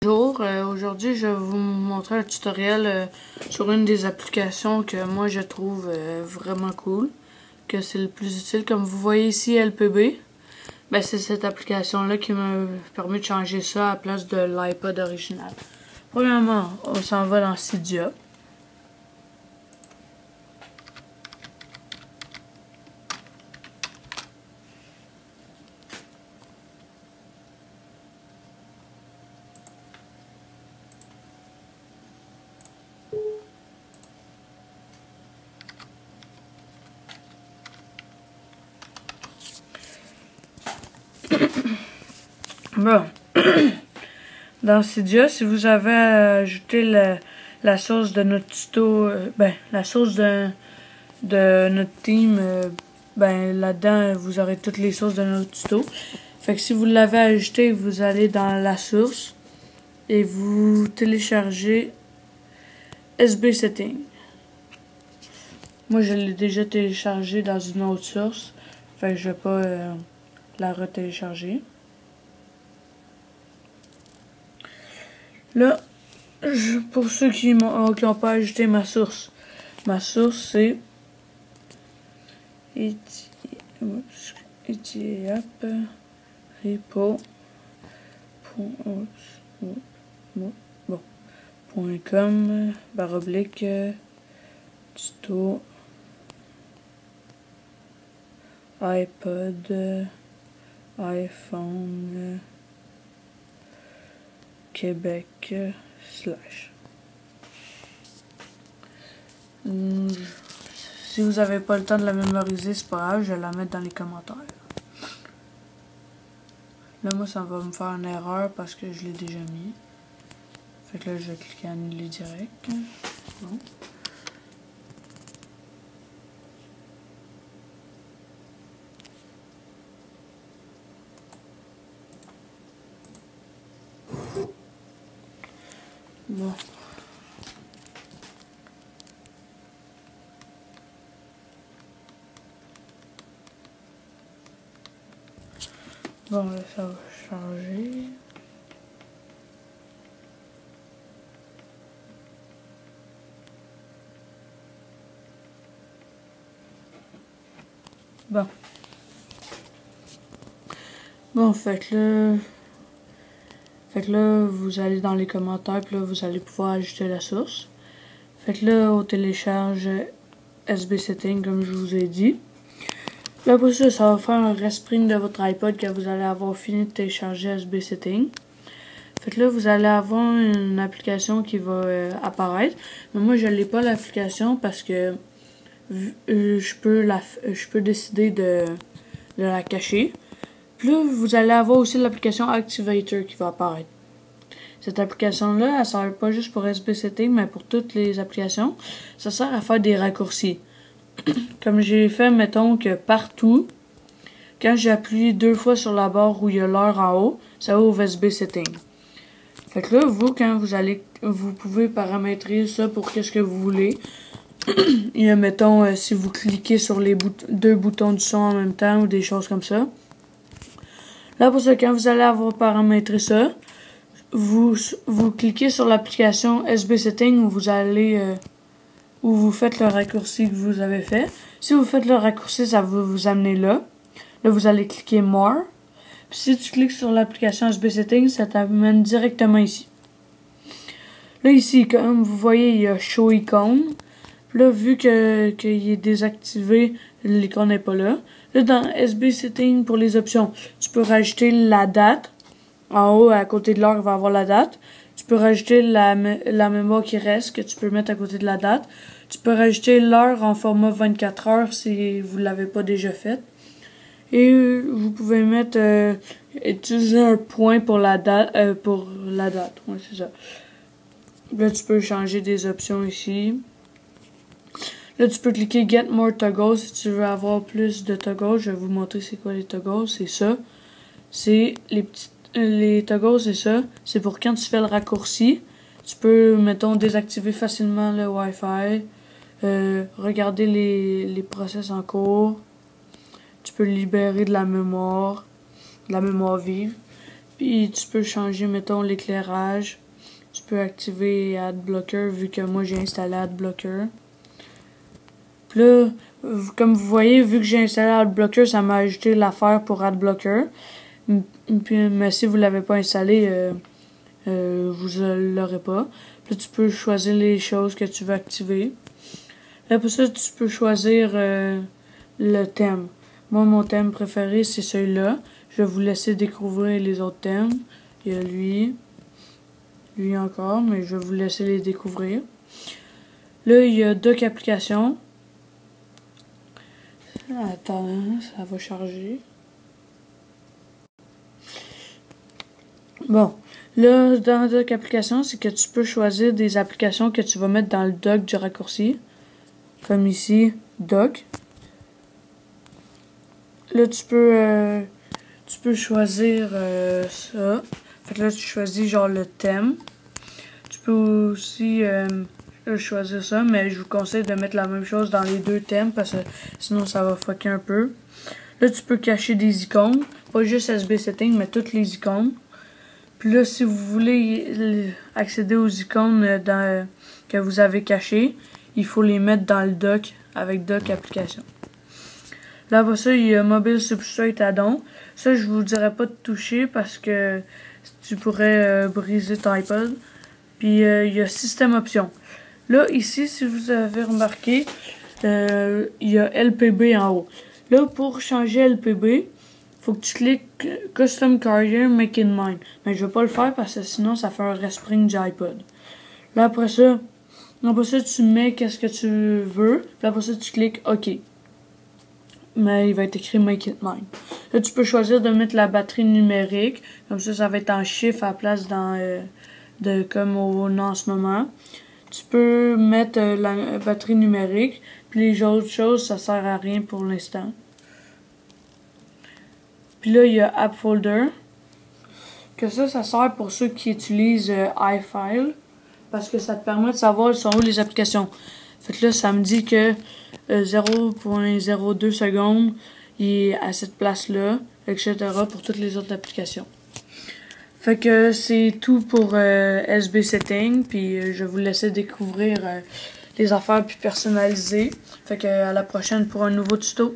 Bonjour, aujourd'hui je vais vous montrer un tutoriel sur une des applications que moi je trouve vraiment cool, que c'est le plus utile. Comme vous voyez ici LPB, ben c'est cette application là qui m'a permis de changer ça à la place de l'iPod original. Premièrement, on s'en va dans Cydia. Bon. Dans Cydia, si vous avez ajouté la source de notre tuto, la source de notre team, là-dedans, vous aurez toutes les sources de notre tuto. Fait que si vous l'avez ajouté, vous allez dans la source et vous téléchargez SB Setting. Moi, je l'ai déjà téléchargé dans une autre source. Fait que je vais pas la retélécharger. Là, pour ceux qui n'ont pas ajouté ma source c'est etap repo.com tuto iPod iPhone Québec /. Si vous n'avez pas le temps de la mémoriser, c'est pas grave, je vais la mettre dans les commentaires. Là, moi, ça va me faire une erreur parce que je l'ai déjà mis. Fait que là, je vais cliquer annuler direct. Bon. Bon. Bon, là, ça va charger. Bon. Bon, fait que là, vous allez dans les commentaires, puis là, vous allez pouvoir ajouter la source. Fait que là, on télécharge SB Setting, comme je vous ai dit. Là, pour ça, ça va faire un respring de votre iPod quand vous allez avoir fini de télécharger SB Setting. Fait que là, vous allez avoir une application qui va apparaître. Mais moi, je n'ai pas l'application parce que je peux décider de la cacher. Puis là, vous allez avoir aussi l'application Activator qui va apparaître. Cette application-là, elle sert pas juste pour SB Setting, mais pour toutes les applications. Ça sert à faire des raccourcis. Comme j'ai fait, mettons que partout, quand j'appuie 2 fois sur la barre où il y a l'heure en haut, ça va au SB Setting. Fait que là, vous pouvez paramétrer ça pour qu'est-ce que vous voulez. Et mettons, si vous cliquez sur les deux boutons du son en même temps ou des choses comme ça. Là, pour ça, quand vous allez avoir paramétré ça, vous cliquez sur l'application SB Setting où vous faites le raccourci que vous avez fait. Si vous faites le raccourci, ça va vous amener là. Là, vous allez cliquer More. Puis si tu cliques sur l'application SB Setting, ça t'amène directement ici. Là, ici, comme vous voyez, il y a Show Icon. Là, vu qu'il est désactivé, l'icône n'est pas là. Là, dans SB Setting, pour les options, tu peux rajouter la date. En haut, à côté de l'heure, il va avoir la date. Tu peux rajouter la mémoire qui reste, que tu peux mettre à côté de la date. Tu peux rajouter l'heure en format 24 heures si vous ne l'avez pas déjà fait. Et vous pouvez mettre utiliser un point pour la date. Ouais, c'est ça. Là, tu peux changer des options ici. Là, tu peux cliquer Get More Toggles si tu veux avoir plus de toggles. Je vais vous montrer c'est quoi les toggles. C'est ça. C'est les toggles, c'est ça. C'est pour quand tu fais le raccourci. Tu peux, mettons, désactiver facilement le Wi-Fi. Regarder les process en cours. Tu peux libérer de la mémoire vive. Puis tu peux changer, mettons, l'éclairage. Tu peux activer AdBlocker vu que moi j'ai installé AdBlocker. Puis là, comme vous voyez, vu que j'ai installé AdBlocker, ça m'a ajouté l'affaire pour AdBlocker. Mais si vous ne l'avez pas installé, vous ne l'aurez pas. Puis là, tu peux choisir les choses que tu veux activer. Là, pour ça, tu peux choisir le thème. Moi, mon thème préféré, c'est celui-là. Je vais vous laisser découvrir les autres thèmes. Il y a lui encore, mais je vais vous laisser les découvrir. Là, il y a Dock Applications. Attends, ça va charger. Bon, là, dans Dock Applications, c'est que tu peux choisir des applications que tu vas mettre dans le dock du raccourci. Comme ici, Dock. Là, tu peux choisir ça. Fait que là, tu choisis genre le thème. Tu peux aussi choisir ça, mais je vous conseille de mettre la même chose dans les deux thèmes parce que sinon ça va fucker un peu. Là, tu peux cacher des icônes. Pas juste SB Settings, mais toutes les icônes. Puis là, si vous voulez accéder aux icônes que vous avez cachées, il faut les mettre dans le dock avec Dock Application. Là, après ça, il y a Mobile Substrate Add-on. Ça, je vous dirais pas de toucher parce que tu pourrais briser ton iPod. Puis, il y a Système Options. Là, ici, si vous avez remarqué, il y a LPB en haut. Là, pour changer LPB, faut que tu cliques Custom Carrier Make in Mind. Mais je vais pas le faire parce que sinon, ça fait un respring du iPod. Là, après ça, tu mets qu'est-ce que tu veux. Puis après ça, tu cliques OK. Mais il va être écrit Make It Mine. Là, tu peux choisir de mettre la batterie numérique. Comme ça va être en chiffre à la place comme on a en ce moment. Tu peux mettre la batterie numérique. Puis les autres choses, ça sert à rien pour l'instant. Puis là, il y a App Folder. Que ça sert pour ceux qui utilisent iFile. Parce que ça te permet de savoir sont où les applications. Fait que là, ça me dit que 0.02 secondes, il est à cette place-là, etc. pour toutes les autres applications. Fait que c'est tout pour SB Setting, puis je vais vous laisser découvrir les affaires plus personnalisées. Fait que à la prochaine pour un nouveau tuto.